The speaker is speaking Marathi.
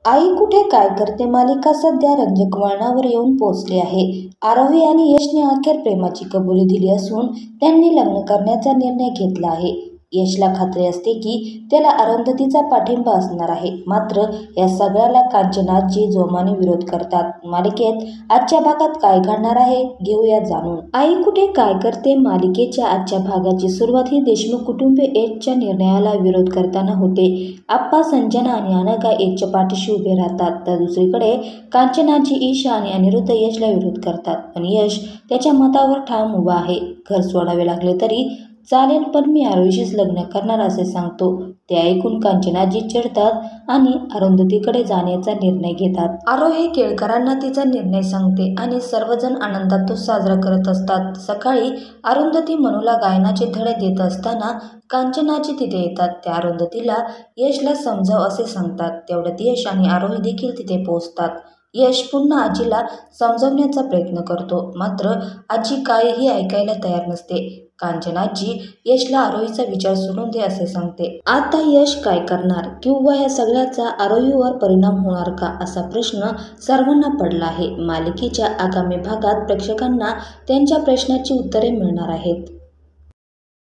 आई कुठे काय करते मालिका सध्या रंजक वळणावर येऊन पोहोचली आहे. आरोही आणि यशने अखेर प्रेमाची कबुली दिली असून त्यांनी लग्न करण्याचा निर्णय घेतला आहे. यशला खात्री असते की त्याला अरुंधतीचा पाठिंबा असणार आहे. मात्र या सगळ्याला कांचनाजी जोमाने विरोध करतात. मालिकेत आजच्या भागात काय घडणार आहे घेऊया जाणून. आई कुठे काय करते मालिकेच्या आजच्या भागाची सुरुवात ही देशमुख कुटुंबीय यशच्या निर्णयाला विरोध करताना होते. आप्पा, संजना आणि अनघा यशच्या पाठीशी उभे राहतात, तर दुसरीकडे कांचनाजी, ईशा आणि अनिरुद्ध यशला विरोध करतात. पण यश त्याच्या मतावर ठाम उभा आहे. घर सोडावे लागले तरी चालेल, पण मी आरोहीशीच लग्न करणार असे सांगतो. ते ऐकून कांचनाजी चिडतात आणि अरुंधतीकडे जाण्याचा निर्णय घेतात. आरोही केळकरांना तिचा निर्णय सांगते आणि सर्वजण आनंदात तो साजरा करत असतात. सकाळी अरुंधती मनूला गायनाचे धडे देत असताना कांचनाजी तिथे येतात. त्या अरुंधतीला यशला समजाव असे सांगतात. तेवढ्यात यश आणि आरोही देखील तिथे पोहोचतात. यश पुन्हा आजीला समजवण्याचा प्रयत्न करतो, मात्र आजी काहीही ऐकायला तयार नसते. कांचनाजी यशला आरोहीचा विचार सोडून दे असे सांगते. आता यश काय करणार, किंवा या सगळ्याचा आरोहीवर परिणाम होणार का, असा प्रश्न सर्वांना पडला आहे. मालिकेच्या आगामी भागात प्रेक्षकांना त्यांच्या प्रश्नाची उत्तरे मिळणार आहेत.